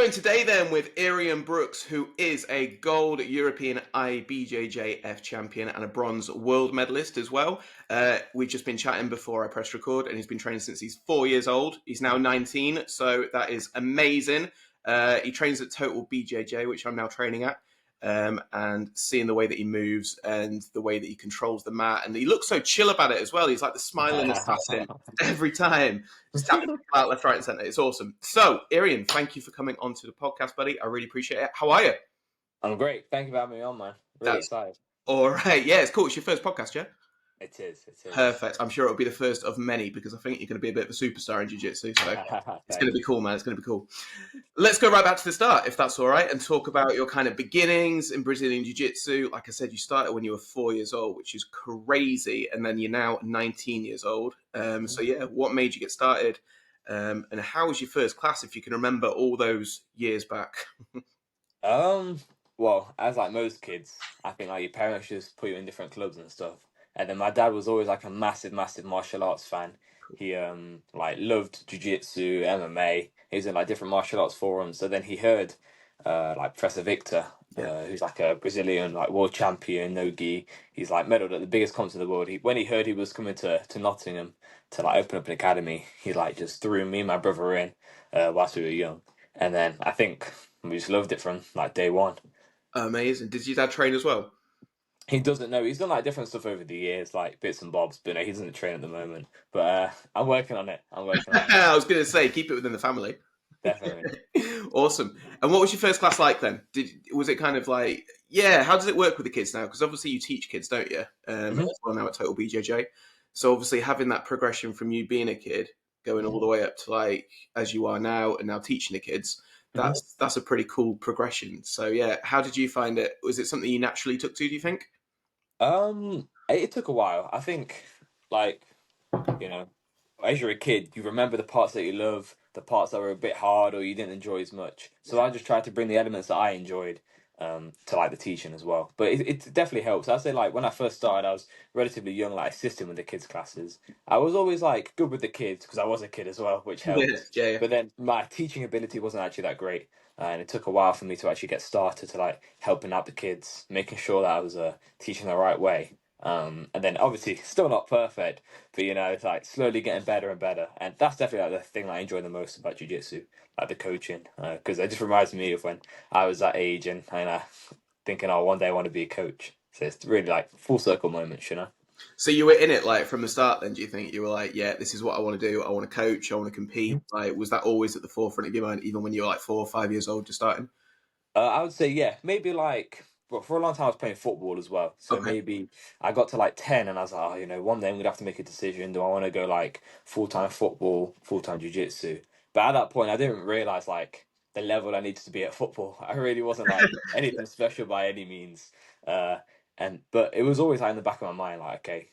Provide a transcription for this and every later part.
Going today then with Iryan Brooks, who is a gold European IBJJF champion and a bronze world medalist as well. We've just been chatting before I pressed record, and he's been training since he's 4 years old. He's now 19, so that is amazing. He trains at Total BJJ, which I'm now training at. And seeing the way that he moves and the way that he controls the mat, and he looks so chill about it as well. He's like the smiling assassin every time, just tapping people out left, right, and centre. It's awesome. So, Iryan, thank you for coming onto the podcast, buddy. I really appreciate it. How are you? I'm great. Thank you for having me on, man. Really excited. All right. Yeah, it's cool. It's your first podcast, yeah? It is. Perfect. I'm sure it'll be the first of many because I think you're going to be a bit of a superstar in jiu-jitsu. So it's going to be cool, man. It's going to be cool. Let's go right back to the start, if that's all right, and talk about your kind of beginnings in Brazilian jiu-jitsu. Like I said, you started when you were 4 years old, which is crazy, and then you're now 19 years old. So yeah, what made you get started, and how was your first class, if you can remember all those years back? Well, as like most kids, I think like your parents just put you in different clubs and stuff. And then my dad was always like a massive martial arts fan. He like loved jiu-jitsu, MMA. He was in like different martial arts forums. So then he heard like Professor Victor, who's like a Brazilian like world champion, no gi. He's like medaled at the biggest comps in the world. When he heard he was coming to Nottingham to like open up an academy, he like just threw me and my brother in whilst we were young. And then I think we just loved it from like day one. Amazing. Did your dad train as well? He doesn't know. He's done like different stuff over the years, like bits and bobs, but no, he doesn't train at the moment. But I'm working on it. I was going to say, keep it within the family. Definitely. Awesome. And what was your first class like then? Was it kind of like, how does it work with the kids now? Because obviously you teach kids, don't you? As well now at Total BJJ. So obviously having that progression from you being a kid, going all the way up to like as you are now, and now teaching the kids, that's a pretty cool progression. So yeah, how did you find it? Was it something you naturally took to, do you think? It took a while. I think, like, as you're a kid, you remember the parts that you love, the parts that were a bit hard or you didn't enjoy as much. So I just tried to bring the elements that I enjoyed to like the teaching as well. But it definitely helps. I'd say like when I first started, I was relatively young, like assisting with the kids' classes. I was always like good with the kids because I was a kid as well, which helped. Yeah. But then my teaching ability wasn't actually that great. And it took a while for me to actually get started to like helping out the kids, making sure that I was teaching the right way. And then obviously still not perfect, but it's like slowly getting better and better. And that's definitely like the thing that I enjoy the most about jiu-jitsu, like the coaching, because it just reminds me of when I was that age and thinking, oh, one day I want to be a coach. So it's really like full circle moments, So you were in it like from the start then, do you think? You were like, yeah, this is what I want to do. I want to coach. I want to compete. Like, was that always at the forefront of your mind, even when you were like 4 or 5 years old just starting? I would say, yeah, maybe like, but for a long time I was playing football as well. So maybe I got to like 10 and I was like, oh, one day I'm going to have to make a decision. Do I want to go like full-time football, full-time jiu-jitsu? But at that point, I didn't realize like the level I needed to be at football. I really wasn't like anything special by any means. But it was always like in the back of my mind, like, okay,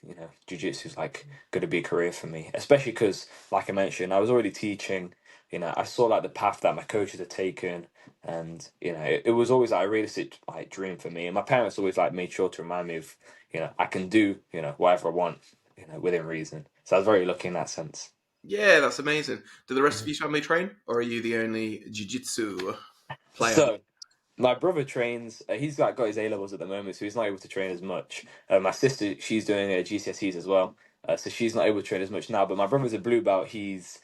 jiu-jitsu is like going to be a career for me, especially because, like I mentioned, I was already teaching. I saw like the path that my coaches had taken, and it was always like a realistic like dream for me. And my parents always like made sure to remind me of, I can do whatever I want, within reason. So I was very lucky in that sense. Yeah, that's amazing. Do the rest of your family train, or are you the only jiu-jitsu player? So my brother trains. He's got his A levels at the moment, so he's not able to train as much. My sister, she's doing GCSEs as well, so she's not able to train as much now. But my brother's a blue belt. He's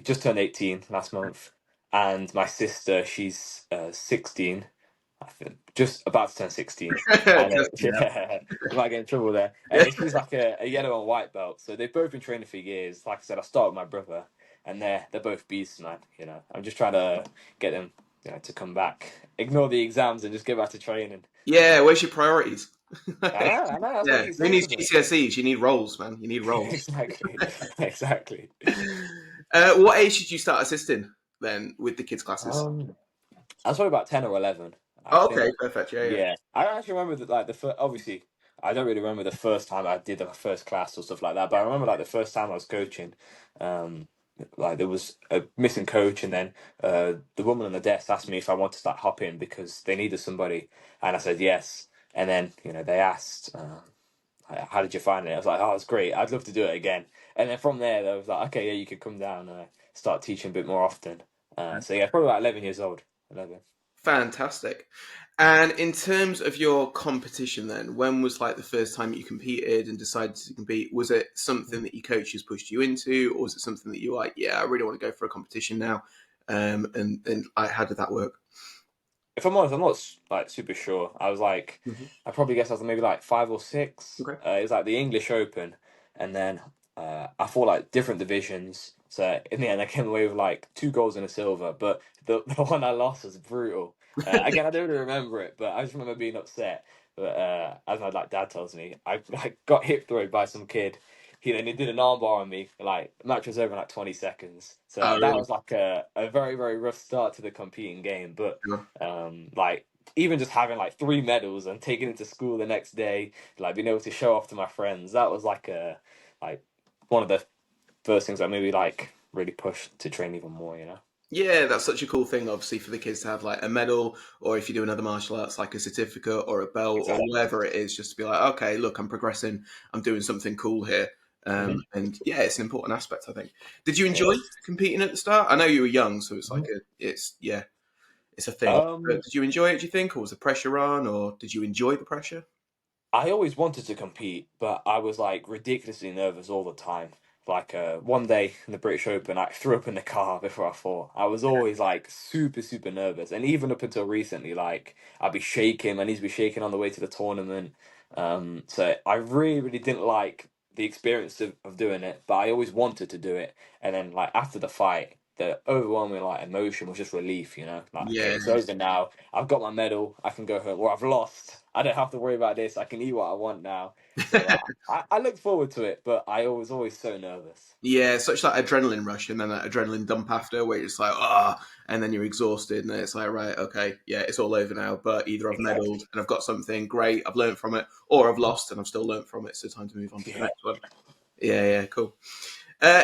just turned 18 last month, and my sister, she's 16. I think just about to turn 16. And, I might get in trouble there. And she's like a yellow and white belt. So they've both been training for years. Like I said, I started with my brother, and they're both beasts, man. I'm just trying to get them to come back, ignore the exams, and just get back to training. Yeah, where's your priorities? I know. Yeah, who needs GCSEs? You need roles, man. You need roles. Exactly. What age did you start assisting then with the kids' classes? I was probably about 10 or 11. Okay, perfect. Yeah. I don't actually remember the first. Obviously, I don't really remember the first time I did the first class or stuff like that. But I remember like the first time I was coaching. Like there was a missing coach, and then the woman on the desk asked me if I wanted to start hopping because they needed somebody, and I said yes. And then they asked, "How did you find it?" I was like, "Oh, it's great. I'd love to do it again." And then from there, they was like, "Okay, yeah, you could come down and start teaching a bit more often." So yeah, probably about 11 years old. 11. Fantastic. And in terms of your competition then, when was like the first time you competed and decided to compete? Was it something that your coaches pushed you into, or was it something that you were like, yeah, I really want to go for a competition now? And like, how did that work? If I'm honest, I'm not like super sure. I was like, Mhm. I probably guess I was maybe like 5 or 6. Okay. It was like the English Open, and then I fought like different divisions. So in the end, I came away with like 2 golds and a silver. But the one I lost was brutal. Again, I don't really remember it, but I just remember being upset. But as my like dad tells me, I like got hip throwed by some kid. He did an armbar on me. Like the match was over in like 20 seconds. So Oh, that really? was like a very very rough start to the competing game. But Yeah. like even just having like 3 medals and taking it to school the next day, like being able to show off to my friends, that was like a like one of the first things that maybe like really pushed to train even more, you know. Yeah, that's such a cool thing, obviously, for the kids to have like a medal, or if you do another martial arts, like a certificate or a belt or Exactly. whatever it is, just to be like, okay, look, I'm progressing, I'm doing something cool here. And yeah, it's an important aspect, I think. Did you Yeah. enjoy competing at the start? I know you were young, so it's like Mhm. yeah, it's a thing. But Um, did you enjoy it? Do you think, or was the pressure on, or did you enjoy the pressure? I always wanted to compete, but I was like ridiculously nervous all the time. Like one day in the British Open, I threw up in the car before I fought. I was always like super, super nervous, and even up until recently, like I'd be shaking. My knees would be shaking on the way to the tournament. So I really, really didn't like the experience of doing it, but I always wanted to do it. And then like after the fight, the overwhelming like emotion was just relief. Like okay, Yeah, it's over now. I've got my medal. I can go home. Or I've lost. I don't have to worry about this. I can eat what I want now. So I look forward to it, but I was always so nervous. yeah, such that adrenaline rush and then that adrenaline dump after, where it's like and then you're exhausted, and then it's like right, okay, yeah, it's all over now. But either I've Exactly. medaled and I've got something great, I've learned from it, or I've lost and I've still learned from it. So time to move on to the Yeah. next one. Yeah, yeah, cool.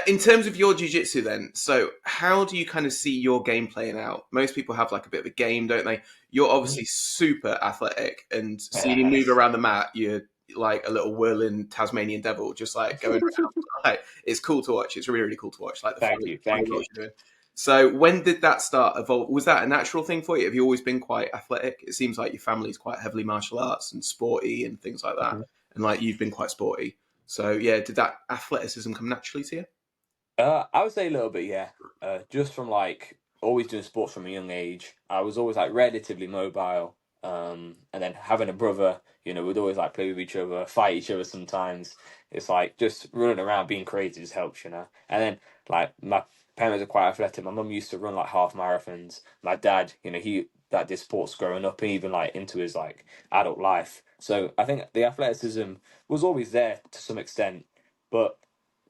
In terms of your jiu-jitsu then, so how do you kind of see your game playing out? Most people have like a bit of a game, don't they? You're obviously super athletic, and seeing you move around the mat, you're like a little whirling Tasmanian devil, just like going around. Like, it's cool to watch. It's really, really cool to watch, like the Thank you. funny Thank you. rolls you're doing. So when did that start evolve? Was that a natural thing for you? Have you always been quite athletic? It seems like your family's quite heavily martial arts and sporty and things like that. And like you've been quite sporty. So yeah, did that athleticism come naturally to you? I would say a little bit, yeah. Just from like always doing sports from a young age, I was always like relatively mobile. And then having a brother, we'd always like play with each other, fight each other sometimes. It's like just running around being crazy just helps. And then like my parents are quite athletic. My mum used to run like half marathons. My dad, he that did sports growing up and even like into his like adult life. So I think the athleticism was always there to some extent, but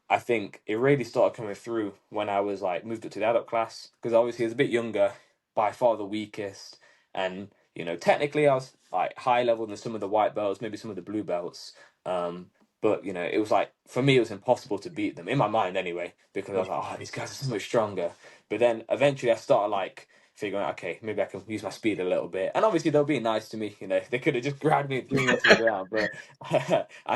I think it really started coming through when I was like moved up to the adult class because obviously I was a bit younger, by far the weakest, and technically I was like high level than some of the white belts, maybe some of the blue belts. But it was like for me it was impossible to beat them in my mind anyway because I was like, oh, these guys are so much stronger. But then eventually I started like figuring out, okay, maybe I can use my speed a little bit, and obviously they'll be nice to me. They could have just grabbed me and threw me onto the ground, but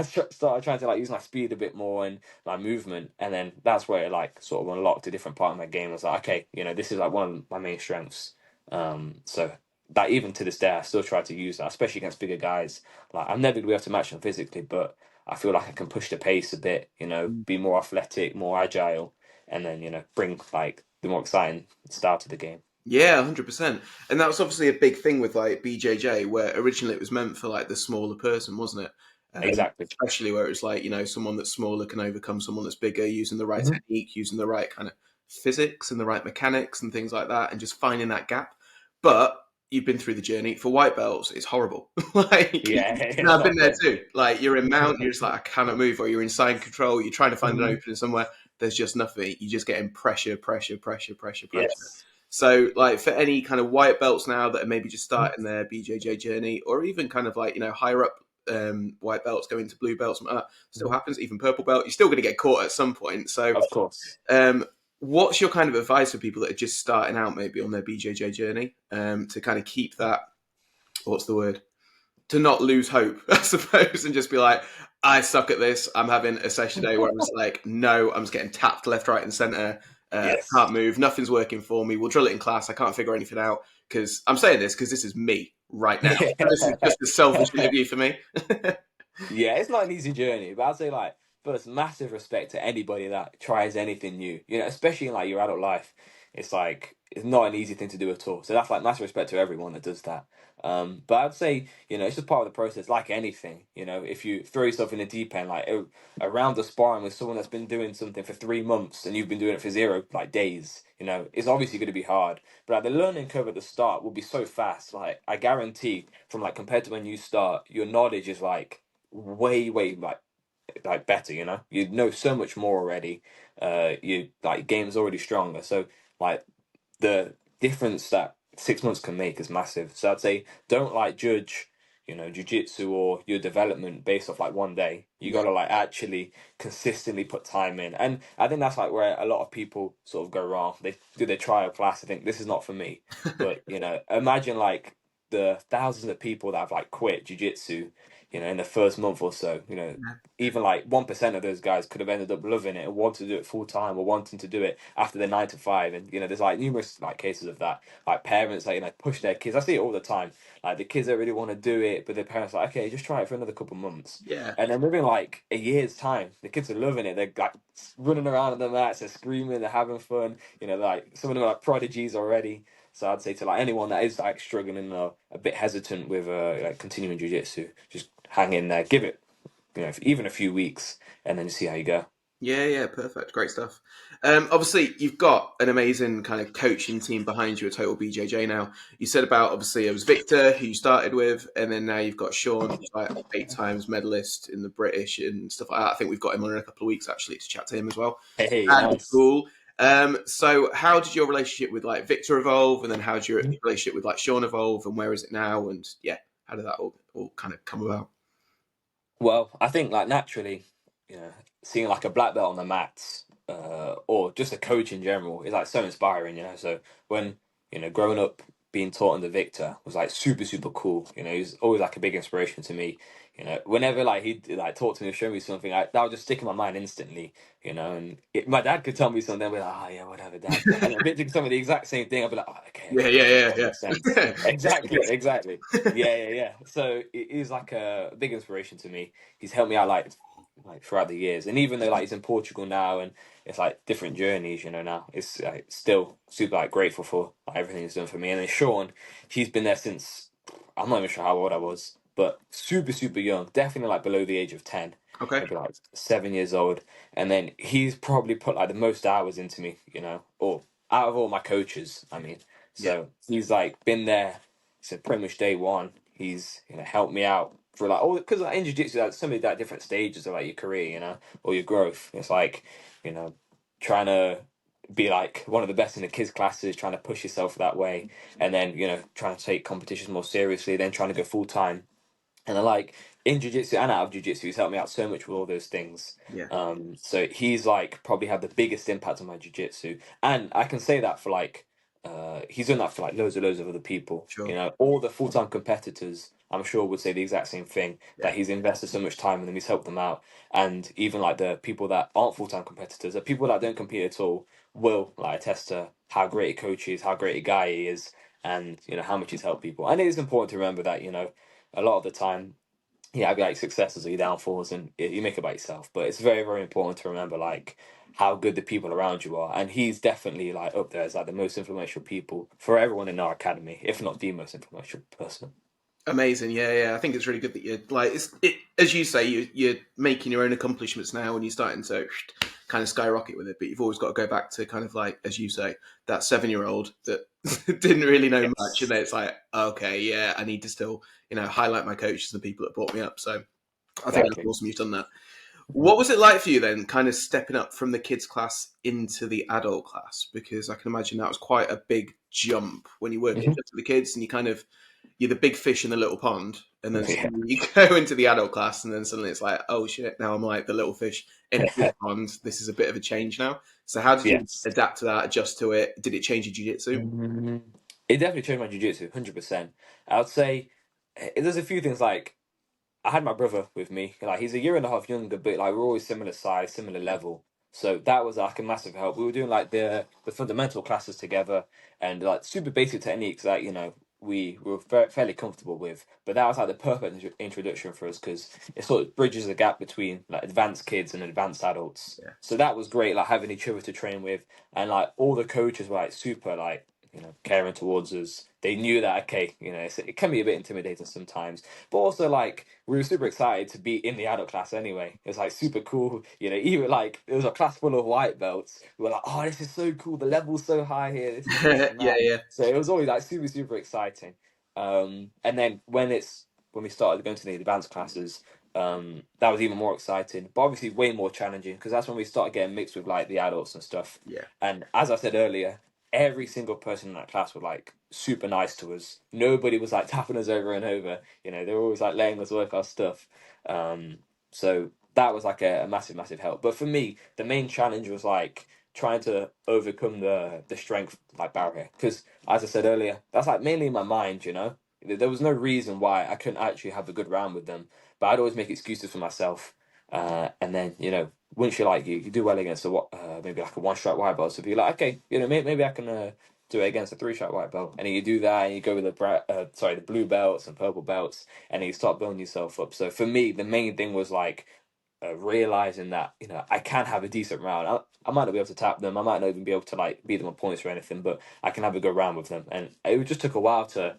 started trying to like use my speed a bit more and my movement, and then that's where it like sort of unlocked a different part of my game. I was like, okay, this is like one of my main strengths. So that even to this day, I still try to use that, especially against bigger guys. Like I'm never gonna be able to match them physically, but I feel like I can push the pace a bit. Be more athletic, more agile, and then bring like the more exciting style to the game. Yeah, 100%. And that was obviously a big thing with like BJJ, where originally it was meant for like the smaller person, wasn't it? Exactly. Especially where it's like, someone that's smaller can overcome someone that's bigger using the right technique, using the right kind of physics and the right mechanics and things like that, and just finding that gap. But you've been through the journey. For white belts, it's horrible. Like, Yeah, no, it's I've been not there fun. too. Like, you're in mount, you're just like, I cannot move, or you're in side control, you're trying to find an Mhm. opening somewhere. There's just nothing. You're just getting pressure, pressure, pressure, pressure, pressure. Yes. So, like for any kind of white belts now that are maybe just starting their BJJ journey, or even kind of like higher up white belts going to blue belts, something like that still Mhm. happens. Even purple belt, you're still going to get caught at some point. So, Of course. um, what's your kind of advice for people that are just starting out, maybe on their BJJ journey, to kind of keep that? What's the word? To not lose hope, I suppose, and just be like, I suck at this. I'm having a session today where I'm just like, no, I'm just getting tapped left, right, and center. Yes. Can't move, nothing's working for me. We'll drill it in class. I can't figure anything out because I'm saying this because this is me right now. This is just a selfish interview for me. Yeah, it's not an easy journey, but I'd say like first, massive respect to anybody that tries anything new. You know, especially in like your adult life, it's like it's not an easy thing to do at all. So that's like massive respect to everyone that does that. But I'd say it's just part of the process, like anything. You know, if you throw yourself in the deep end, like around the sparring with someone that's been doing something for 3 months and you've been doing it for zero like days, it's obviously going to be hard. But like, the learning curve at the start will be so fast. Like I guarantee, from like compared to when you start, your knowledge is like way like better. You know so much more already. You like game's already stronger, so like the difference that 6 months can make is massive. So I'd say don't like judge jiu-jitsu or your development based off like one day. You Yeah. gotta like actually consistently put time in, and I think that's like where a lot of people sort of go wrong. They do their trial class, I think this is not for me. But imagine like the thousands of people that have like quit jiu-jitsu in the first month or so. Even like 1% of those guys could have ended up loving it and wanting to do it full time or wanting to do it after their 9 to 5. And there's like numerous like cases of that. Like parents like push their kids. I see it all the time. Like the kids don't really want to do it, but their parents are like, okay, just try it for another couple months. Yeah. And then within like a year's time, the kids are loving it. They're like running around on the mats, they're screaming, they're having fun. Like some of them are like prodigies already. So I'd say to like anyone that is like struggling or a bit hesitant with like continuing jiu-jitsu, just hang in there, give it even a few weeks, and then see how you go. Yeah, perfect. Great stuff. Obviously, you've got an amazing kind of coaching team behind you at Total BJJ now. You said about, obviously, it was Victor, who you started with, and then now you've got Sean, who's like 8 times medalist in the British and stuff like that. I think we've got him on in a couple of weeks, actually, to chat to him as well. Hey, And nice. cool. So how did your relationship with like Victor evolve, and then how did your relationship with like Sean evolve, and where is it now? And yeah, how did that all kind of come about? Well, I think like naturally, seeing like a black belt on the mats, or just a coach in general is like so inspiring. So when growing up being taught under Victor was like super cool. He's always like a big inspiration to me. Whenever like he'd like talk to me or show me something, that would just stick in my mind instantly. And my dad could tell me something, I'd be like, oh yeah, whatever, dad. And then Victor could tell me the exact same thing, I'd be like, oh, Yeah, okay, yeah, that yeah, makes sense. yeah. Exactly. Yeah. So he's like a big inspiration to me. He's helped me out like throughout the years, and even though like he's in Portugal now and it's like different journeys, now it's like still super like grateful for like, everything he's done for me. And then Sean, he's been there since I'm not even sure how old I was, but super young, definitely like below the age of 10, Okay. maybe like 7 years old. And then he's probably put like the most hours into me, or out of all my coaches, I mean. Yeah. So he's like been there since pretty much day one. He's helped me out for like all because like in jiu-jitsu there's so many like different stages of like your career, or your growth. It's like you know trying to be like one of the best in the kids classes, trying to push yourself that way, and then trying to take competitions more seriously, then trying to go full time. And I like in jiu-jitsu and out of jiu-jitsu, he's helped me out so much with all those things. Yeah. So he's like probably had the biggest impact on my jiu-jitsu. And I can say that for like he's done that for like loads of other people. Sure. All the full-time competitors I'm sure would say the exact same thing, Yeah. that he's invested so much time in them, he's helped them out. And even like the people that aren't full-time competitors, the people that don't compete at all will like attest to how great a coach he is, how great a guy he is, and how much he's helped people. And it is important to remember that, a lot of the time, yeah, I'd be like successes or your downfalls, and you make it by yourself. But it's very important to remember like how good the people around you are, and he's definitely like up there as like the most influential people for everyone in our academy, if not the most influential person. Amazing. Yeah. I think it's really good that you're like as you say, you're making your own accomplishments now, and you're starting to kind of skyrocket with it. But you've always got to go back to kind of like, as you say, that 7-year-old that didn't really know much, and Yes, then it's like, okay, yeah, I need to still highlight my coaches and the people that brought me up. So I think that's exactly. awesome you've done that. What was it like for you then, kind of stepping up from the kids class into the adult class? Because I can imagine that was quite a big jump when you work Mhm. just with the kids and you're the big fish in the little pond, and then Yeah. suddenly you go into the adult class, and then suddenly it's like, oh shit, now I'm like the little fish in a big pond. This is a bit of a change now. So how did you Yes. adapt to that, adjust to it? Did it change your jiu-jitsu? Mm, It definitely changed my jiu-jitsu, 100%. I would say there's a few things like I had my brother with me. Like he's a year and a half younger, but like we're always similar size, similar level. So that was like a massive help. We were doing like the fundamental classes together, and like super basic techniques that we were fairly comfortable with. But that was like the perfect introduction for us, because it sort of bridges the gap between like advanced kids and advanced adults. Yeah. So that was great, like having each other to train with, and like all the coaches were like super like caring towards us. They knew that okay, it can be a bit intimidating sometimes, but also like we were super excited to be in the adult class anyway. It was like super cool, even like it was a class full of white belts. We were like, oh, this is so cool. The level's so high here. This and Yeah, that. yeah, So it was always like super super exciting. And then when we started going to the advanced classes, that was even more exciting, but obviously way more challenging, because that's when we started getting mixed with like the adults and stuff. yeah. And as I said earlier, every single person in that class was like super nice to us. Nobody was like tapping us over and over. They were always like letting us work our stuff. So that was like a massive, massive help. But for me, the main challenge was like trying to overcome the strength like barrier, because as I said earlier, that's like mainly in my mind. There was no reason why I couldn't actually have a good round with them, but I'd always make excuses for myself. And then once you do well against maybe like a one strike white belt, so be like, okay, maybe I can do it against a three strike white belt, and then you do that, and you go with the blue belts and purple belts, and then you start building yourself up. So for me, the main thing was like realizing that I can have a decent round. I might not be able to tap them, I might not even be able to like beat them on points or anything, but I can have a good round with them, and it just took a while to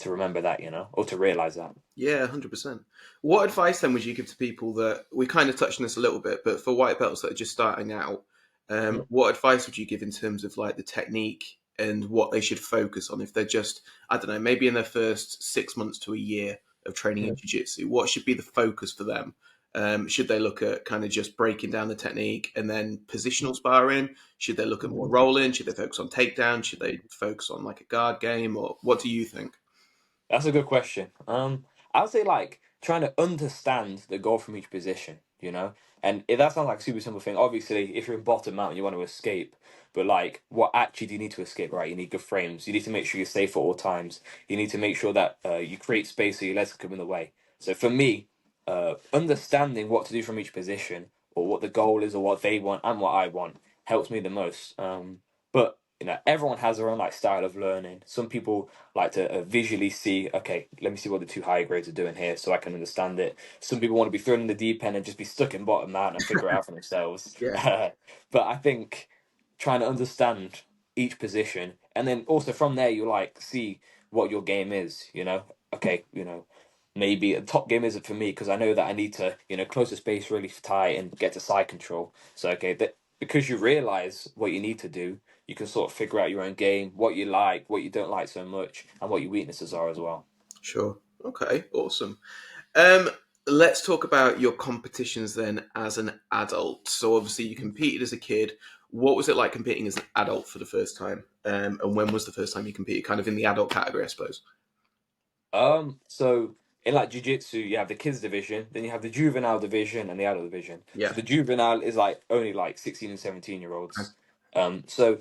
remember that, or to realize that. Yeah, 100%. What advice then would you give to people that we kind of touched on this a little bit, but for white belts that are just starting out, Mhm. what advice would you give in terms of like the technique and what they should focus on if they're just, I don't know, maybe in their first 6 months to a year of training in jiu-jitsu? What should be the focus for them? Should they look at kind of just breaking down the technique and then positional sparring? Should they look at more rolling? Should they focus on takedown? Should they focus on like a guard game? Or what do you think? That's a good question. I would say like trying to understand the goal from each position, and that sounds like a super simple thing. Obviously, if you're in bottom mount, you want to escape, but like, what actually do you need to escape? Right, you need good frames. You need to make sure you're safe at all times. You need to make sure that you create space so your legs can come in the way. So for me, understanding what to do from each position, or what the goal is, or what they want and what I want, helps me the most. But everyone has their own like style of learning. Some people like to visually see, okay, let me see what the two higher grades are doing here so I can understand it. Some people want to be thrown in the deep end and just be stuck in bottom out and figure it out for themselves. Yeah, But I think trying to understand each position, and then also from there you like see what your game is, okay, maybe a top game isn't for me, because I know that I need to close the space really tight and get to side control. So okay, that because you realize what you need to do, you can sort of figure out your own game, what you like, what you don't like so much, and what your weaknesses are as well. sure. Okay, awesome. Um, let's talk about your competitions then as an adult. So obviously you competed as a kid. What was it like competing as an adult for the first time? And when was the first time you competed, kind of in the adult category, I suppose? So in like jiu-jitsu, you have the kids division, then you have the juvenile division and the adult division. Yeah. So the juvenile is like only like 16 and 17 year Okay. olds. So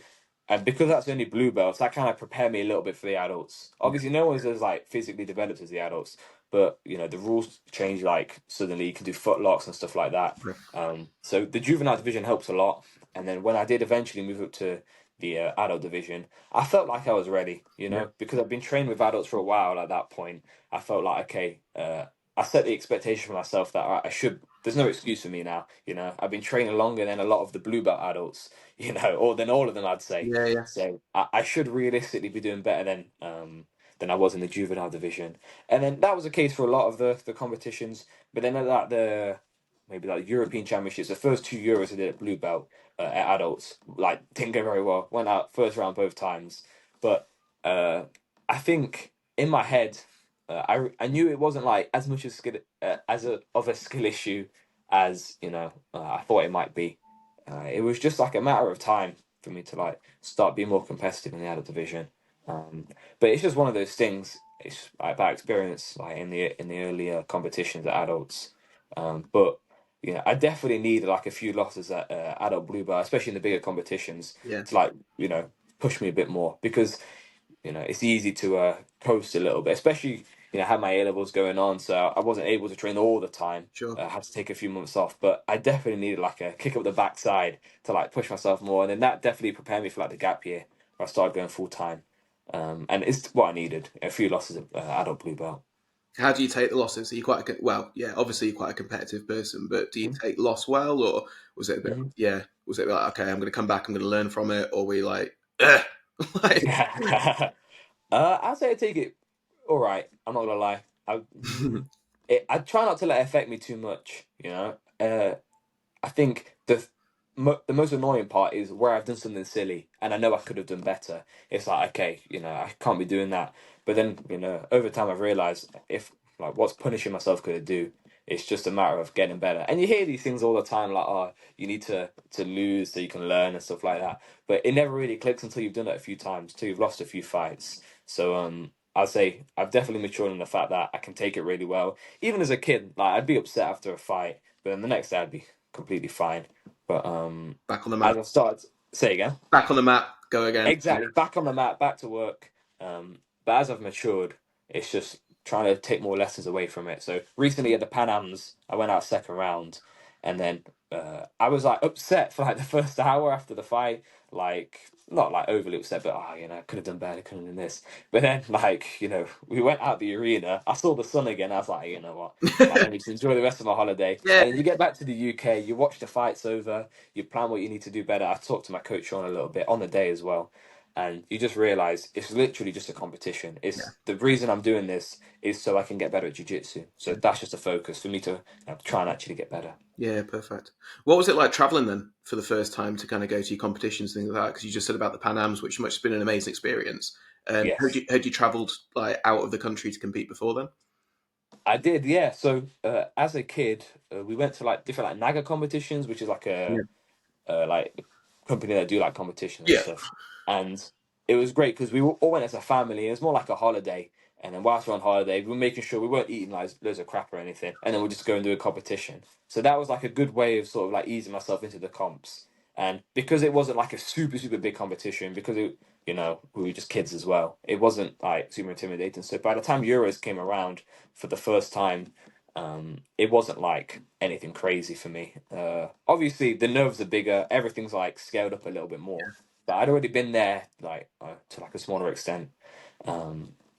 and because that's only blue belts, that kind of prepare me a little bit for the adults. Yeah. Obviously, no one's as like physically developed as the adults, but the rules change. Like suddenly, you can do foot locks and stuff like that. Okay. So the juvenile division helps a lot. And then when I did eventually move up to the adult division, I felt like I was ready, Yeah. because I've been trained with adults for a while. At that point, I felt like okay, I set the expectation for myself that I should. There's no excuse for me now. I've been training longer than a lot of the blue belt adults, or than all of them, I'd say. Yeah. Yeah. So I should realistically be doing better than I was in the juvenile division. And then that was the case for a lot of the competitions. But then at like the maybe like European Championships, the first two Euros I did at blue belt at adults, like didn't go very well. Went out first round both times, but I think in my head, I knew it wasn't like as much as skill of a skill issue as I thought it might be. It was just like a matter of time for me to like start being more competitive in the adult division. Um, but it's just one of those things. It's like bad experience, like in the earlier competitions at adults. But I definitely needed like a few losses at adult blue belt, especially in the bigger competitions, Yeah. to like push me a bit more, because it's easy to coast a little bit, especially I had my A levels going on, so I wasn't able to train all the time. Sure. I had to take a few months off, but I definitely needed like a kick up the backside to like push myself more, and then that definitely prepared me for like the gap year where I started going full time. And it's what I needed. A few losses of adult blue belt. How do you take the losses? Are you quite well? Yeah, obviously you're quite a competitive person, but do you Mm-hmm. take loss well, or was it a bit? Mm-hmm. Yeah, was it like, okay, I'm going to come back, I'm going to learn from it, or were you like, ugh? Like, Yeah. I'd say I take it all right. I'm not gonna lie. I try not to let it affect me too much. I think the most annoying part is where I've done something silly and I know I could have done better. It's like, okay, I can't be doing that. But then, over time I've realized if like what's punishing myself could do, it's just a matter of getting better. And you hear these things all the time, like, oh, you need to lose so you can learn and stuff like that. But it never really clicks until you've done it a few times, till you've lost a few fights. So I'd say I've definitely matured in the fact that I can take it really well. Even as a kid, like I'd be upset after a fight, but then the next day I'd be completely fine. But back on the as mat, I started, say again. back on the mat, go again. Exactly, back on the mat, back to work. But as I've matured, it's just trying to take more lessons away from it. So recently at the Pan Ams, I went out second round, and then I was like upset for like the first hour after the fight. Like not like overly upset, but I could have done better, could have done this. But then like we went out the arena. I saw the sun again. I was like, you know what? Like, let me just enjoy the rest of my holiday. Yeah, And then you get back to the UK, you watch the fights over, you plan what you need to do better. I talked to my coach on a little bit on the day as well, and you just realize it's literally just a competition. yeah, It's the reason I'm doing this is so I can get better at jiu-jitsu. So that's just a focus for me to try and actually get better. yeah, perfect. What was it like traveling then for the first time to kind of go to your competitions, things like that? Because you just said about the Pan Ams, which must have been an amazing experience. Yes, Had you travelled like out of the country to compete before then? I did. Yeah. So as a kid, we went to like different like Naga competitions, which is like Yeah, like company that do like competition and yeah, stuff. And it was great because we all went as a family. It was more like a holiday. And then whilst we're on holiday, we were making sure we weren't eating like loads of crap or anything. And then we'll just go and do a competition. So that was like a good way of sort of like easing myself into the comps. And because it wasn't like a super, super big competition, because we were just kids as well, it wasn't like super intimidating. So by the time Euros came around for the first time, it wasn't like anything crazy for me. Obviously, the nerves are bigger. Everything's like scaled up a little bit more. But I'd already been there, like to like a smaller extent.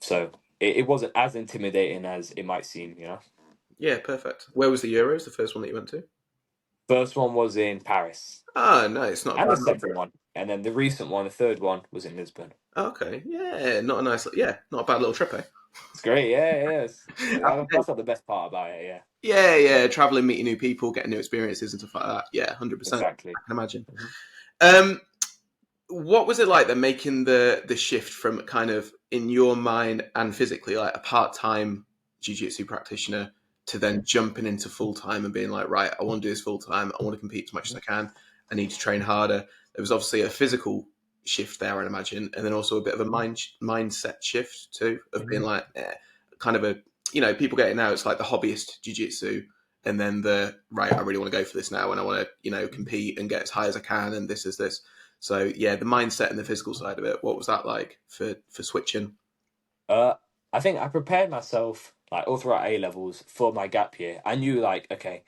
So it wasn't as intimidating as it might seem. yeah, perfect. Where was the Euros? The first one that you went to? First one was in Paris, Ah, no, it's not a and bad the road second trip. one, and then the recent one, the third one, was in Lisbon. Okay, yeah, not a nice, yeah, not a bad little trip, eh? It's great. Yeah, yeah. Happy days. That's not the best part about it. Yeah, Yeah, yeah, traveling, meeting new people, getting new experiences and stuff like that. Yeah, 100%. I exactly. can imagine. Mhm. Um, what was it like then making the shift from kind of in your mind and physically like a part-time jiu-jitsu practitioner to then jumping into full-time and being like, right, I want to do this full-time, I want to compete as much as I can, I need to train harder. There was obviously a physical shift there, I'd imagine, and then also a bit of a mindset shift too, of being Mhm. like kind of a, people get it now, it's like the hobbyist jiu-jitsu, and then the right, I really want to go for this now and I want to compete and get as high as I can, and this is this. So yeah, the mindset and the physical side of it. What was that like for switching? Uh, I think I prepared myself like all throughout A levels for my gap year. I knew like, okay,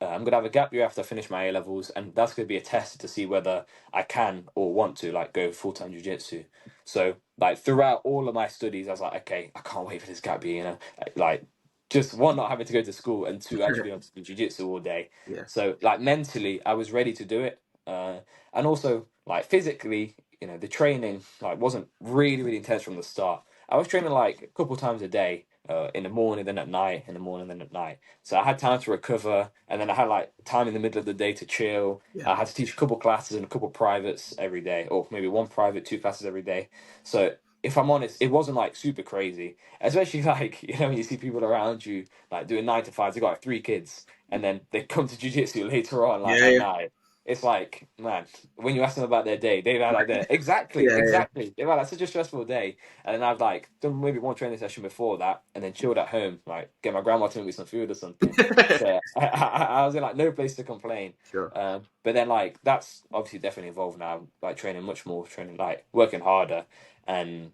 I'm gonna have a gap year after I finish my A levels, and that's gonna be a test to see whether I can or want to like go full time jiu-jitsu. So like throughout all of my studies, I was like, okay, I can't wait for this gap year. Like just one, not having to go to school, and two, actually being able to do jiu-jitsu all day. Yeah, So like mentally, I was ready to do it, and also like physically, the training like wasn't really really intense from the start. I was training like a couple times a day, in the morning, then at night, in the morning, then at night. So I had time to recover, and then I had like time in the middle of the day to chill. yeah, I had to teach a couple classes and a couple privates every day, or maybe one private, two classes every day. So if I'm honest, it wasn't like super crazy, especially like when you see people around you like doing 9 to 5s. They got like 3 kids, and then they come to jujitsu later on, like yeah, at yeah, night. It's like, man, when you ask them about their day, they've had like their exactly, yeah, yeah. exactly. They've had like such a stressful day, and then I've like done maybe one training session before that, and then chilled at home, like get my grandma to make me some food or something. So I was in like no place to complain. Sure. But then like that's obviously definitely evolved now, like training much more, training like working harder, and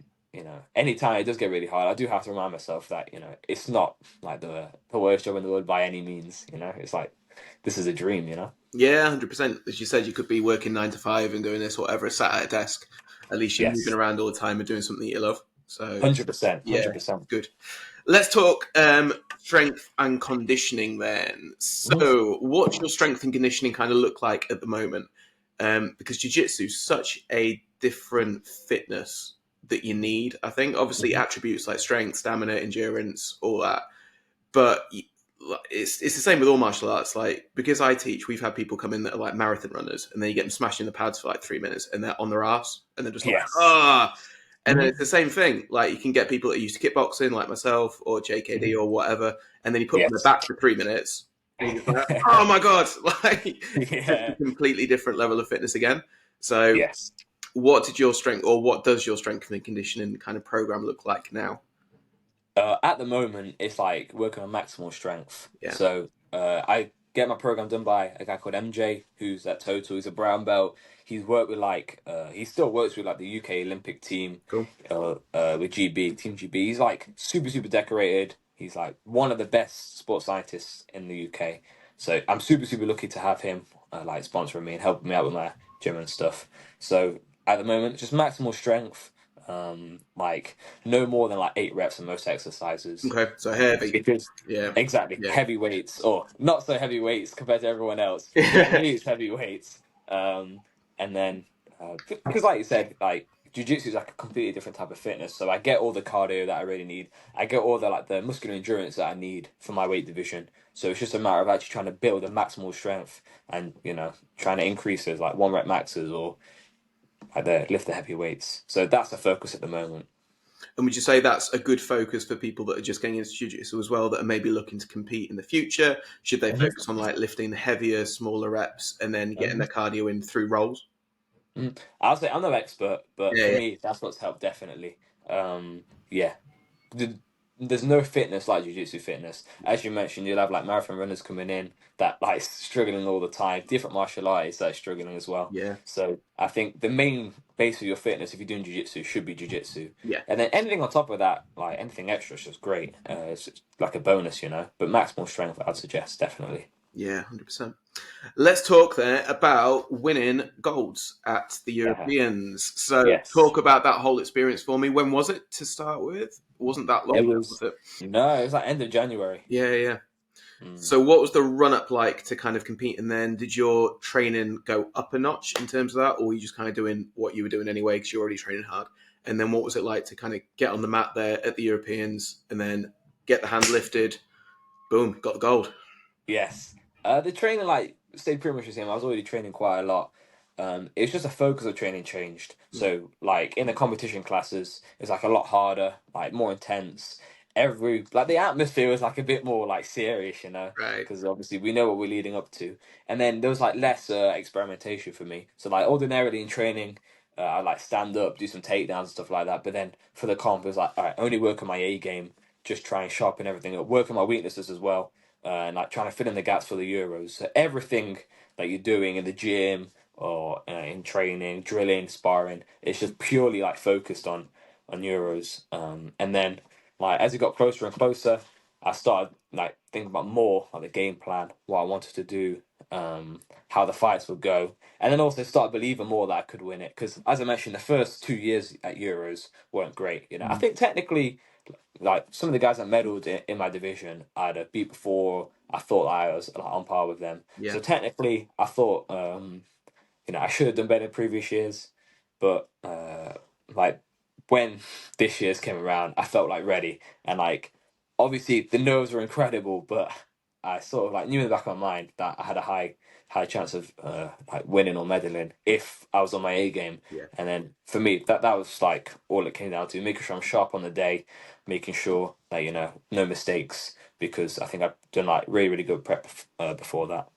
anytime it does get really hard, I do have to remind myself that, it's not like the worst job in the world by any means. It's like, this is a dream. Yeah, 100%. As you said, you could be working 9 to 5 and doing this, whatever, sat at a desk. At least you're moving Yes, around all the time and doing something you love. So, 100%, yeah, 100%. good. Let's talk strength and conditioning then. So, what's your strength and conditioning kind of look like at the moment? Because jiu-jitsu is such a different fitness that you need. I think obviously attributes like strength, stamina, endurance, all that, but it's the same with all martial arts. Like, because I teach, we've had people come in that are like marathon runners, and then you get them smashing the pads for like 3 minutes, and they're on their ass, and they're just like, Yes. ah. And then it's the same thing. Like, you can get people that are used to kickboxing, like myself or JKD or whatever, and then you put them on Yes. their back for 3 minutes, and you're just like, oh my god, like it's just a Yeah. completely different level of fitness again. So, Yes. what did your strength, or what does your strength and conditioning kind of program look like now? At the moment, it's like working on maximal strength. Yeah, So I get my program done by a guy called MJ, who's at Total. He's a brown belt. He's worked with he still works with like the UK Olympic team, cool. with GB, Team GB. He's like super, super decorated. He's like one of the best sports scientists in the UK. So I'm super, super lucky to have him like sponsoring me and helping me out with my gym and stuff. So at the moment, just maximal strength. Like no more than like 8 reps in most exercises. Okay, so heavy. Because Yeah, exactly, yeah. heavy weights or not so heavy weights compared to everyone else, but for me it's heavy weights. And then because like you said, like jiu-jitsu is like a completely different type of fitness, so I get all the cardio that I really need. I get all the like the muscular endurance that I need for my weight division. So it's just a matter of actually trying to build a maximal strength and trying to increase those like 1 rep maxes or like lift the heavy weights. So that's the focus at the moment. And would you say that's a good focus for people that are just getting into jiu-jitsu as well, that are maybe looking to compete in the future? Should they focus on like lifting heavier, smaller reps and then getting their cardio in through rolls? I'll say I'm no expert, but Yeah, for yeah, me, that's what's helped definitely. Yeah, the, there's no fitness like jiu-jitsu fitness. As you mentioned, you'll have like marathon runners coming in that like struggling all the time. Different martial artists that are struggling as well. yeah, So I think the main base of your fitness, if you're doing jiu-jitsu, should be jiu-jitsu, yeah. and then anything on top of that, like anything extra, is just great. It's like a bonus. But maximal strength, I'd suggest definitely. Yeah, 100%. Let's talk there about winning golds at the Yeah. Europeans. So, Yes. talk about that whole experience for me. When was it to start with? It wasn't that long It ago, was was it? no, it was like end of January. Yeah, yeah. Mm. So, what was the run up like to kind of compete? And then, did your training go up a notch in terms of that, or were you just kind of doing what you were doing anyway because you're already training hard? And then, what was it like to kind of get on the mat there at the Europeans and then get the hand lifted? Boom, got the gold. Yes. The training like stayed pretty much the same. I was already training quite a lot. It's just a focus of training changed. Mm, So like in the competition classes, it's like a lot harder, like more intense. Every like the atmosphere was like a bit more like serious, right. because obviously we know what we're leading up to. And then there was like less experimentation for me. So like ordinarily in training, I like stand up, do some takedowns and stuff like that. But then for the comp, it was like all right, only work on my A game, just try and sharpen everything up, work on my weaknesses as well, and like trying to fill in the gaps for the Euros. So everything that you're doing in the gym or in training, drilling, sparring, it's just purely like focused on Euros. And then like as it got closer and closer, I started like thinking about more like the game plan, what I wanted to do, how the fights would go, and then also start believing more that I could win it. Because as I mentioned, the first 2 years at Euros weren't great. I Mm, think technically like some of the guys that medaled in my division I'd have beat before. I thought I was like on par with them. yeah. So technically, I thought I should have done better in previous years, but like when this year's came around, I felt like ready, and like obviously the nerves were incredible, but I sort of like knew in the back of my mind that I had a high chance of like winning or medaling if I was on my A game. Yeah. And then for me, that was like all it came down to: making sure I'm sharp on the day, making sure that no mistakes, because I think I've done like really really good prep before that.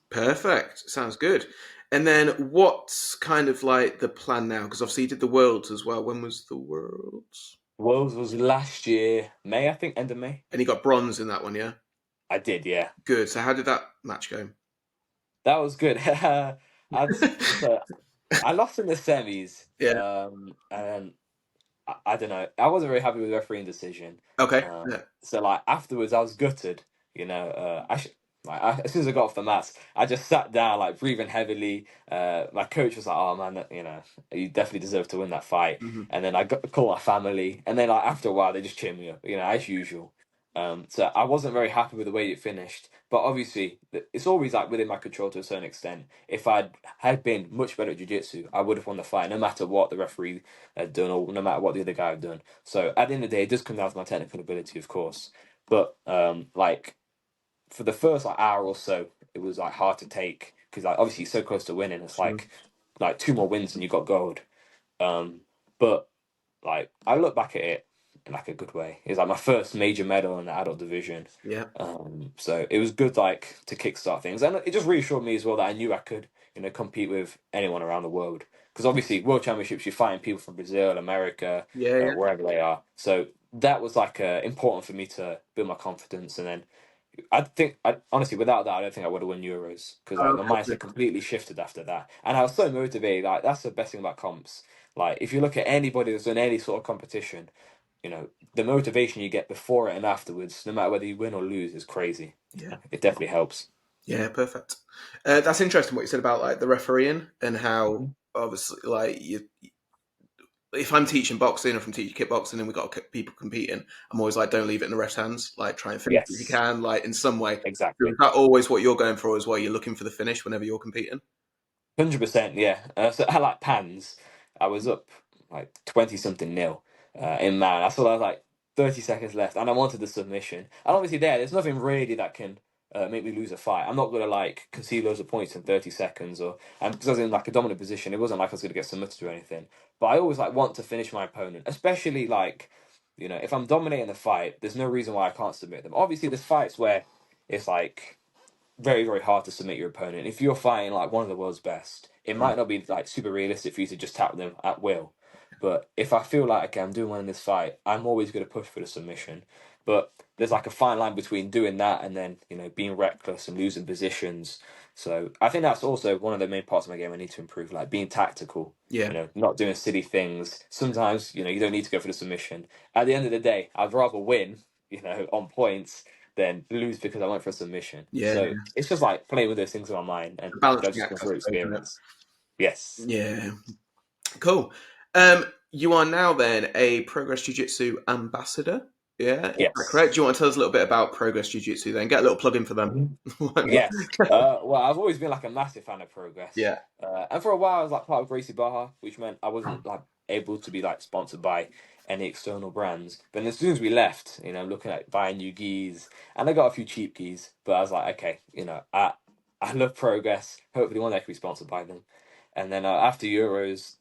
Perfect. Sounds good. And then what's kind of like the plan now? Because obviously you did the Worlds as well. When was the Worlds? Worlds was last year, May, I think, end of May. And you got bronze in that one, yeah? I did, yeah. Good. So how did that match go? That was good. So I lost in the semis, Yeah. and I don't know. I wasn't very happy with the refereeing decision. Okay. Yeah. So like afterwards, I was gutted. As soon as I got off the mats, I just sat down, like breathing heavily. My coach was like, "Oh man, you definitely deserve to win that fight." Hmm. And then I got to call my family, and then like after a while, they just cheered me up, as usual. So I wasn't very happy with the way it finished, but obviously it's always like within my control to a certain extent. If I had been much better at jiu-jitsu, I would have won the fight, no matter what the referee had done or no matter what the other guy had done. So at the end of the day, it does come down to my technical ability, of course. But like for the first like hour or so, it was like hard to take because like obviously you're so close to winning. It's Sure. like two more wins and you got gold. But like I look back at it in like a good way. It's like my first major medal in the adult division. Yeah. So it was good like to kickstart things, and it just reassured me as well that I knew I could, compete with anyone around the world. Because obviously, world championships, you're fighting people from Brazil, America, Yeah. Yeah. wherever they are. So that was like important for me to build my confidence, and then I think, honestly, without that, I don't think I would have won Euros because like my Okay. mindset completely shifted after that, and I was so motivated. Like that's the best thing about comps. Like if you look at anybody that's done any sort of competition, the motivation you get before it and afterwards, no matter whether you win or lose, is crazy. Yeah. It definitely helps. Yeah. Perfect. That's interesting what you said about like the refereeing and how Mhm. obviously like if I'm teaching boxing or if I'm teaching kickboxing and we've got people competing, I'm always like, don't leave it in the ref's hands. Like, try and finish if you Yes, can, like in some way. So is exactly. that always what you're going for as well? You're looking for the finish whenever you're competing? 100%, yeah. So I like pans. I was up like 20 something nil in man. I saw there was like 30 seconds left, and I wanted the submission. And obviously, there's nothing really that can make me lose a fight. I'm not gonna like concede loads of points in 30 seconds, and because I was in like a dominant position, it wasn't like I was gonna get submitted or anything. But I always like want to finish my opponent, especially like if I'm dominating the fight, there's no reason why I can't submit them. Obviously, there's fights where it's like very, very hard to submit your opponent. If you're fighting like one of the world's best, it Mm. might not be like super realistic for you to just tap them at will. But if I feel like okay, I'm doing well in this fight, I'm always going to push for the submission. But there's like a fine line between doing that and then being reckless and losing positions. So I think that's also one of the main parts of my game I need to improve, like being tactical. Yeah. Not doing silly things. Sometimes you don't need to go for the submission. At the end of the day, I'd rather win, on points than lose because I went for a submission. Yeah. So it's just like playing with those things in my mind and A balancing just act, going I through suppose, isn't it? experience. Yes. Yeah. Cool. You are now then a Progress Jiu Jitsu ambassador. Yeah, is that correct? Yes. Do you want to tell us a little bit about Progress Jiu Jitsu then? Get a little plug in for them. Mhm. Why not? Yes. Well, I've always been like a massive fan of Progress. Yeah. And for a while, I was like part of Gracie Baja, which meant I wasn't like able to be like sponsored by any external brands. But as soon as we left, looking at buying new gis, and I got a few cheap gis, but I was like, okay, I love Progress. Hopefully, one day I can be sponsored by them. And then after Euros,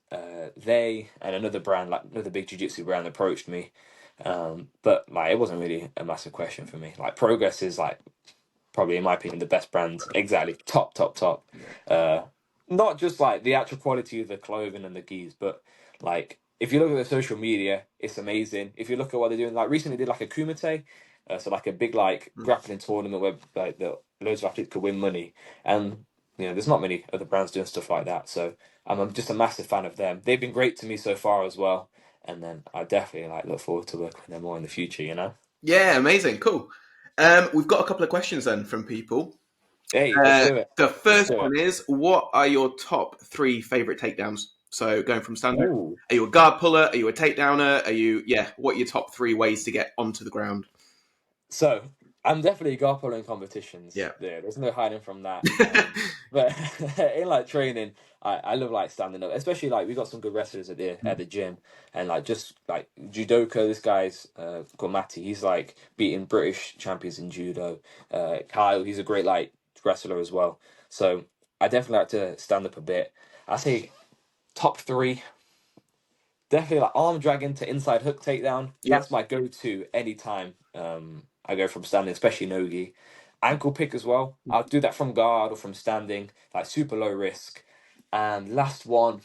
they and another brand, like another big jiu-jitsu brand, approached me. But like it wasn't really a massive question for me. Like Progress is like probably in my opinion the best brand, exactly top top top. Yeah. uh Not just like the actual quality of the clothing and the gis, but like if you look at the social media, it's amazing. If you look at what they're doing, like recently they did like a kumite, so like a big like Mm. grappling tournament where like the loads of athletes could win money. And there's not many other brands doing stuff like that, so I'm just a massive fan of them. They've been great to me so far as well, and then I definitely like look forward to working with them more in the future. Yeah, amazing. Cool. We've got a couple of questions then from people. Hey, let's do it. The Let's first do it. one is, what are your top three favorite takedowns? So going from standard, Ooh. are you a guard puller? Are you a takedowner? What are your top three ways to get onto the ground? So I'm definitely Garpolo in competitions. Yeah. There's no hiding from that. But in like training, I love like standing up, especially like we got some good wrestlers at the gym, and like just like judoka. This guy's called Matty. He's like beating British champions in judo. Kyle, he's a great like wrestler as well. So I definitely like to stand up a bit. I say top three. Definitely like arm dragon to inside hook takedown. Yeah. That's my go-to anytime I go from standing, especially nogi. Ankle pick as well. I'll do that from guard or from standing, like super low risk. And last one,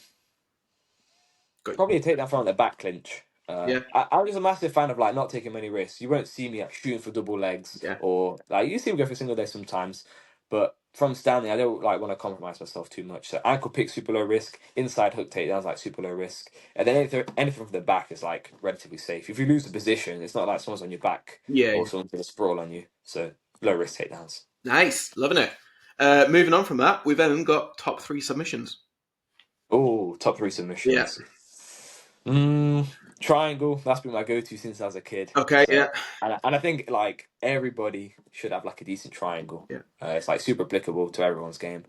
Good. probably a takedown from the back clinch. Yeah. I'm just a massive fan of like not taking many risks. You won't see me like shooting for double legs Yeah. or like you see me go for single leg sometimes, but from standing, I don't like want to compromise myself too much. So ankle pick, super low risk. Inside hook takedowns, like super low risk. And then anything from the back is like relatively safe. If you lose the position, it's not like someone's on your back Yeah. or someone's going to sprawl on you. So low risk takedowns. Nice. Loving it. Moving on from that, we've then got top 3 submissions. Oh, top 3 Yeah. submissions. Triangle. That's been my go-to since I was a kid. Okay. So, Yeah. and I think like everybody should have like a decent triangle. Yeah. It's like super applicable to everyone's game.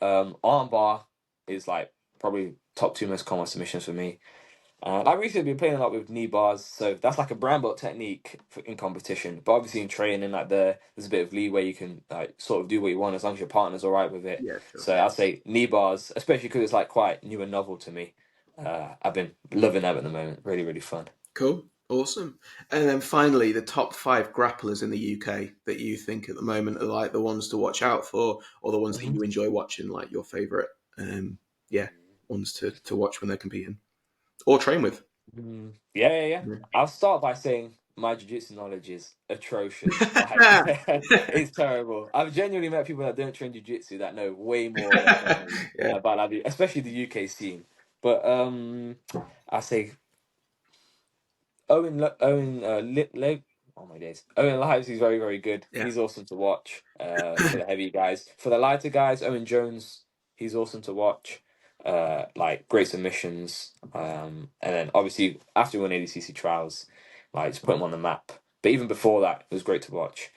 Armbar is like probably top 2 most common submissions for me. I recently been playing a lot with knee bars, so that's like a brown belt technique in competition. But obviously in training, like there's a bit of leeway. You can like sort of do what you want as long as your partner's all right with it. Yeah. Sure. So I'd say knee bars, especially because it's like quite new and novel to me. I've been loving them at the moment. Really, really fun. Cool. Awesome. And then finally, the top 5 grapplers in the UK that you think at the moment are like the ones to watch out for, or the ones that you enjoy watching, like your favorite, ones to watch when they're competing or train with. Yeah. Yeah. I'll start by saying my jiu-jitsu knowledge is atrocious. Like, it's terrible. I've genuinely met people that don't train jiu-jitsu that know way more than me Yeah. about that, especially the UK scene. But I say oh my days. Owen Lives, he's very, very good. Yeah. He's awesome to watch for the heavy guys. For the lighter guys, Owen Jones, he's awesome to watch. Like great submissions. And then obviously after we won ADCC trials, like just put him on the map. But even before that, it was great to watch.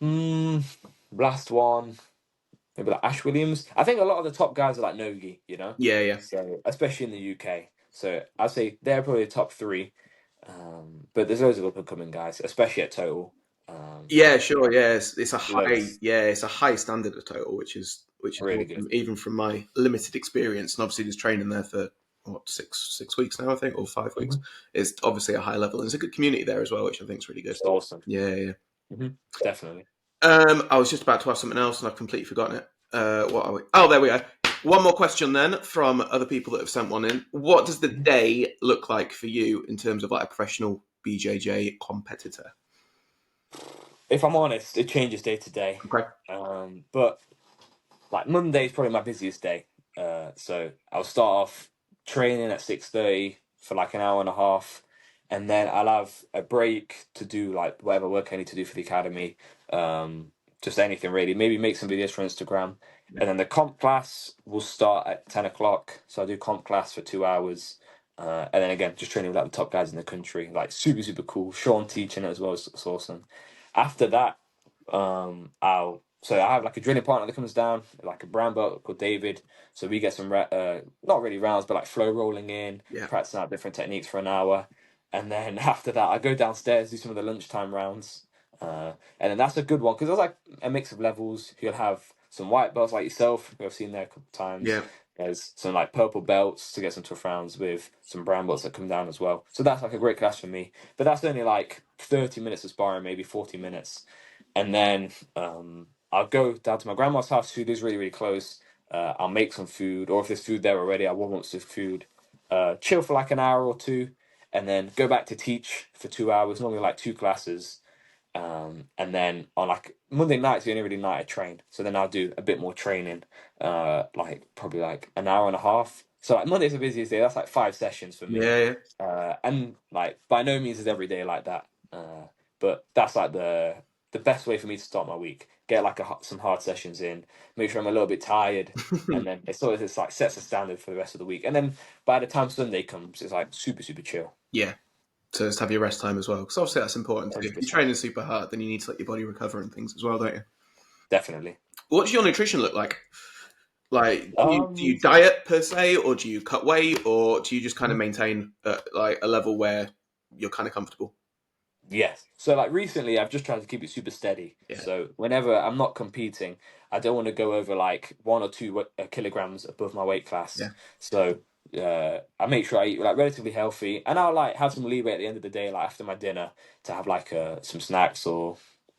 Last one, maybe like Ash Williams. I think a lot of the top guys are like Nogi, you know? Yeah. So especially in the UK. So I'd say they're probably the top 3. But there's loads of up and coming guys, especially at Total. Yeah, sure. Yeah, it's a high. Loads. Yeah, it's a high standard of total, which is Really good. awesome, even from my limited experience. And obviously, just training there for what six weeks now, I think, or 5 weeks. It's obviously a high level, and there's a good community there as well, which I think is really good. Just awesome. Yeah. Definitely. I was just about to ask something else, and I've completely forgotten it. What are we? Oh, there we go. One more question then from other people that have sent one in. What does the day look like for you in terms of like a professional BJJ competitor? If I'm honest, it changes day to day. Okay. But like Monday is probably my busiest day. So I'll start off training at 6:30 for like an hour and a half, and then I'll have a break to do like whatever work I need to do for the academy. Just anything really. Maybe make some videos for Instagram, and then the comp class will start at 10 o'clock. So I do comp class for 2 hours. And then again, just training with like the top guys in the country, like super, super cool. Sean teaching it as well, it's awesome. After that, I have like a drilling partner that comes down, like a brown belt called David. So we get some not really rounds, but like flow rolling in, Yeah. practicing out different techniques for an hour, and then after that, I go downstairs do some of the lunchtime rounds, and then that's a good one because there's like a mix of levels. You'll have some white belts like yourself, who I've seen there a couple of times. Yeah. There's some like purple belts to get some tough rounds with some brown belts that come down as well. So that's like a great class for me. But that's only like 30 minutes of sparring, maybe 40 minutes. And then I'll go down to my grandma's house. Food is really, really close. I'll make some food, or if there's food there already, I warm up some food. Chill for like an hour or two, and then go back to teach for 2 hours. Normally like 2 classes. And then on like Monday night's the only really night I train. So then I'll do a bit more training, like probably like an hour and a half. So like Monday's the busiest day. That's like 5 sessions for me. Yeah. And like by no means is every day like that. But that's like the best way for me to start my week. Get like some hard sessions in. Make sure I'm a little bit tired, and then it's like sets a standard for the rest of the week. And then by the time Sunday comes, it's like super, super chill. Yeah. So just have your rest time as well, because obviously that's important. If you're 100%. training super hard, then you need to let your body recover and things as well, don't you? Definitely. What does your nutrition look like? Like, do you Um, diet per se, or do you cut weight, or do you just kind of maintain like a level where you're kind of comfortable? Yes. So like recently, I've just tried to keep it super steady. Yeah. So whenever I'm not competing, I don't want to go over like 1 or 2 kilograms above my weight class. Yeah. So I make sure I eat like relatively healthy, and I'll like have some leeway at the end of the day, like after my dinner, to have like some snacks or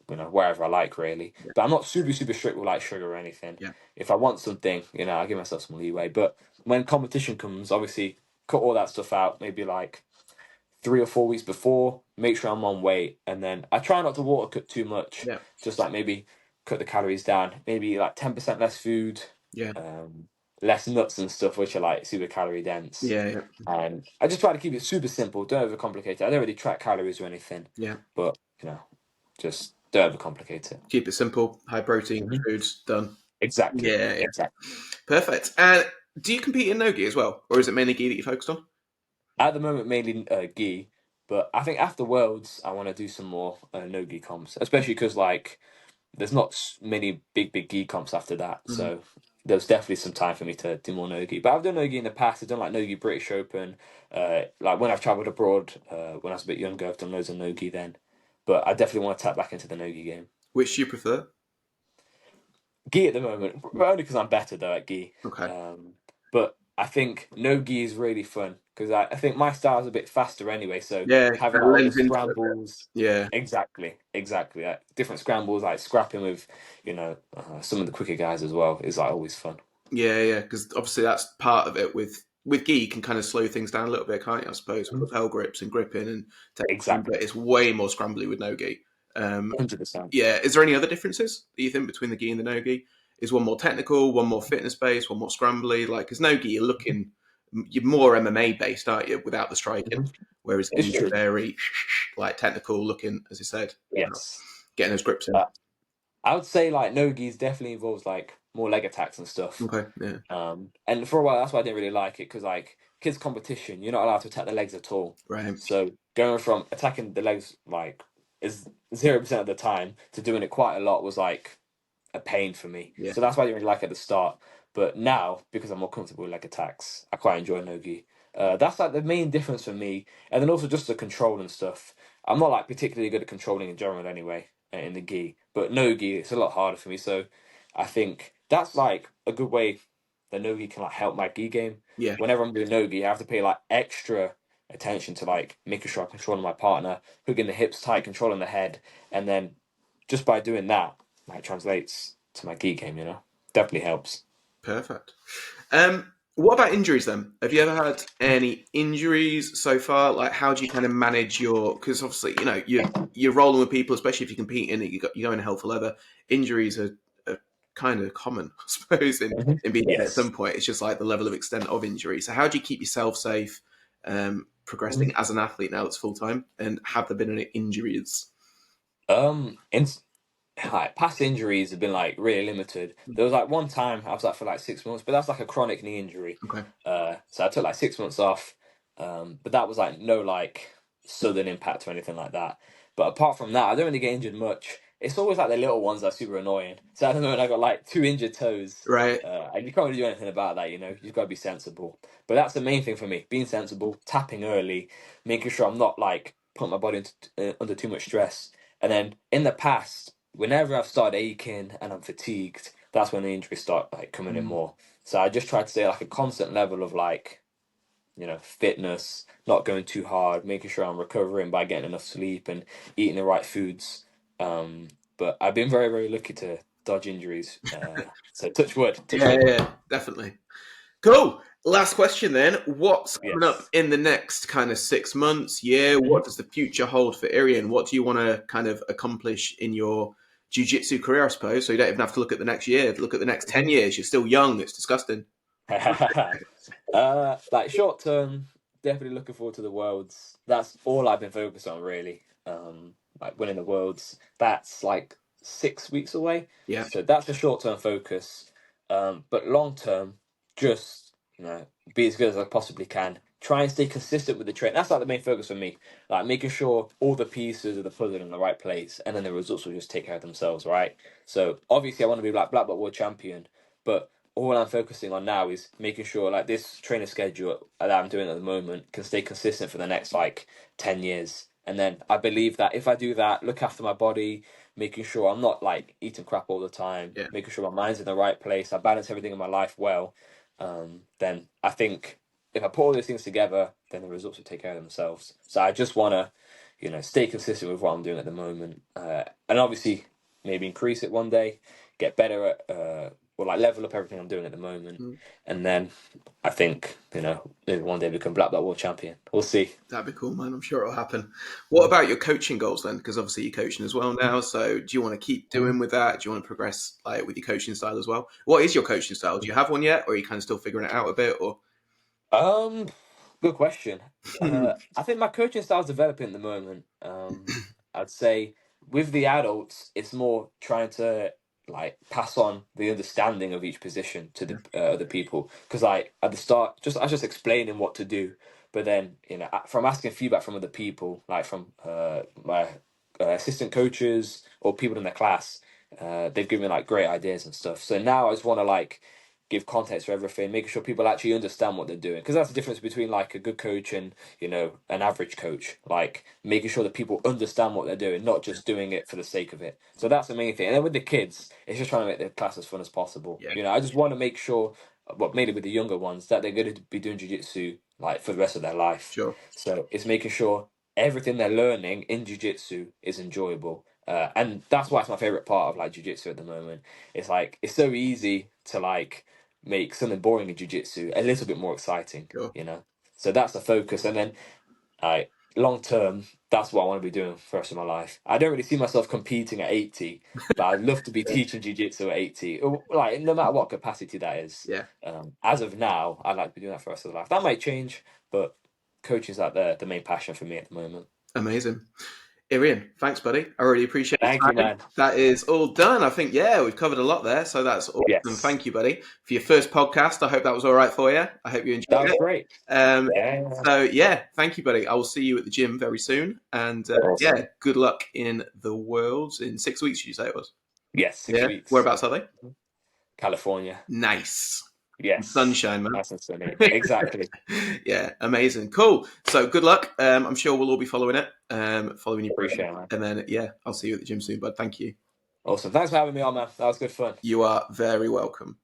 wherever I like really. Yeah. But I'm not super super strict with like sugar or anything. Yeah. If I want something, I give myself some leeway. But when competition comes, obviously cut all that stuff out. Maybe like 3 or 4 weeks before, make sure I'm on weight, and then I try not to water cut too much. Yeah. Just like maybe cut the calories down, maybe like 10% less food, Yeah. less nuts and stuff, which are like super calorie dense. Yeah. Yeah. And I just try to keep it super simple, don't overcomplicate it. I don't really track calories or anything, Yeah. but just don't overcomplicate it. Keep it simple. High protein Mhm. foods done. Exactly, Yeah. Yeah. exactly. Perfect. And do you compete in no-gi as well, or is it mainly gi that you focused on? At the moment, mainly gi, but I think after Worlds, I want to do some more no gi comps, especially because like there's not many big gi comps after that. Mhm. So there's definitely some time for me to do more no gi. But I've done no gi in the past. I've done like no gi British Open. Like when I've travelled abroad, when I was a bit younger, I've done loads of no gi then. But I definitely want to tap back into the no gi game. Which do you prefer? Gi at the moment, but only because I'm better though at gi. Okay. But I think no gi is really fun because I think my style is a bit faster anyway. So Yeah, having that all the lends into it. scrambles, Yeah. exactly, like, different scrambles, like scrapping with some of the quicker guys as well is like always fun. Yeah, yeah, because obviously that's part of it. With gi, you can kind of slow things down a little bit, can't you? I suppose with Mhm. lapel grips and gripping and taking, but Exactly, it's way more scrambly with no gi. 100%. Yeah, is there any other differences that you think between the gi and the no gi? Is one more technical, one more fitness based, one more scrambly? Like, because no gi, you're more MMA based, aren't you, without the striking? Mhm. Whereas It's gi is true. very like technical looking, as you said, Yes. getting those grips in. Uh, I would say like no gis definitely involves like more leg attacks and stuff. Okay, yeah, And for a while, that's why I didn't really like it because like kids competition, you're not allowed to attack the legs at all. right, So going from attacking the legs like is 0% of the time to doing it quite a lot was like a pain for me. yeah, So that's why I didn't really like it at the start. But now, because I'm more comfortable with leg attacks, I quite enjoy Nogi. That's like the main difference for me. And then also just the control and stuff. I'm not like particularly good at controlling in general anyway, in the gi. But Nogi, it's a lot harder for me. So I think that's like a good way that Nogi can like help my gi game. yeah. Whenever I'm doing Nogi, I have to pay like extra attention to like making sure I'm controlling my partner, hooking the hips tight, controlling the head, and then just by doing that, like translates to my gi game. Definitely helps. Perfect. What about injuries then? Have you ever had any injuries so far? Like, how do you kind of manage your? Because obviously, you're rolling with people, especially if you compete in it. You go in hell for leather. Injuries are kind of common, I suppose, in BJJ at Yes. some point. It's just like the level of extent of injury. So, how do you keep yourself safe, progressing as an athlete now that's full time? And have there been any injuries? In like past injuries have been like really limited. There was like one time I was out for like 6 months, but that's like a chronic knee injury. Okay. So I took like 6 months off, but that was like no like sudden impact or anything like that. But apart from that, I don't really get injured much. It's always like the little ones that are super annoying. So at the moment, I got like two injured toes, Right. and you can't really do anything about that. You've got to be sensible. But that's the main thing for me: being sensible, tapping early, making sure I'm not like putting my body under too much stress. And then in the past, whenever I've started aching and I'm fatigued, that's when the injuries start like coming in Mm. more. So I just try to stay like a constant level of like, fitness, not going too hard, making sure I'm recovering by getting enough sleep and eating the right foods. But I've been very, very lucky to dodge injuries. So touch wood, touch Yeah, wood. yeah, definitely. Cool. Last question then. What's coming up Yes. in the next kind of 6 months, year? What does the future hold for Iryan? What do you want to kind of accomplish in your jiu-jitsu career, I suppose? So you don't even have to look at the next year. Look at the next 10 years. You're still young. It's disgusting. Like short term, definitely looking forward to the worlds. That's all I've been focused on really. Like winning the worlds. That's like 6 weeks away. Yeah. So that's a short term focus. But long term, just be as good as I possibly can. Try and stay consistent with the train. That's like the main focus for me. Like making sure all the pieces of the puzzle are in the right place, and then the results will just take care of themselves, right? So obviously, I want to be like black belt world champion, but all I'm focusing on now is making sure like this trainer schedule that I'm doing at the moment can stay consistent for the next like 10 years. And then I believe that if I do that, look after my body, making sure I'm not like eating crap all the time, Yeah. making sure my mind's in the right place, I balance everything in my life well, then I think if I put all those things together, then the results will take care of themselves. So I just want to, stay consistent with what I'm doing at the moment. And obviously maybe increase it one day, get better at or like level up everything I'm doing at the moment, Mm. and then I think maybe one day become black belt world champion. We'll see. That'd be cool, man. I'm sure it'll happen. What about your coaching goals then? Because obviously you're coaching as well now. So do you want to keep doing with that? Do you want to progress like with your coaching style as well? What is your coaching style? Do you have one yet, or are you kind of still figuring it out a bit? Or Good question. I think my coaching style is developing at the moment. I'd say with the adults, it's more trying to like pass on the understanding of each position to the other people. Because like at the start, I was just explaining what to do, but then from asking feedback from other people, like from my assistant coaches or people in the class, they've given me like great ideas and stuff. So now I just want to like give context for everything, making sure people actually understand what they're doing. Because that's the difference between like a good coach and an average coach. Like making sure that people understand what they're doing, not just doing it for the sake of it. So that's the main thing. And then with the kids, it's just trying to make the class as fun as possible. Yeah. I just want to make sure, well, mainly with the younger ones, that they're going to be doing jiu-jitsu like for the rest of their life. Sure. So it's making sure everything they're learning in jiu-jitsu is enjoyable. And that's why it's my favorite part of like jiu-jitsu at the moment. It's like it's so easy to like make something boring in jiu-jitsu a little bit more exciting. Sure. So that's the focus. And then long term, that's what I want to be doing for the rest of my life. I don't really see myself competing at 80, but I'd love to be teaching jiu-jitsu at 80, like no matter what capacity that is. Yeah. As of now, I'd like to be doing that for the rest of the life. That might change, but coaching is like the main passion for me at the moment. Amazing. Iryan, thanks, buddy. I really appreciate it. Thank you, man. That is all done. I think, we've covered a lot there. So that's awesome. Yes. Thank you, buddy. For your first podcast, I hope that was all right for you. I hope you enjoyed it. That was great. So, thank you, buddy. I will see you at the gym very soon. And Awesome. good luck in the Worlds in 6 weeks, did you say it was? Yes, 6 weeks. Whereabouts are they? California. Nice. Yes. Sunshine, man. Nice and sunny. Exactly. Yeah, amazing. Cool. So good luck. I'm sure we'll all be following it. Following you. Appreciate it, man. And then, I'll see you at the gym soon, bud. Thank you. Awesome. Thanks for having me on, man. That was good fun. You are very welcome.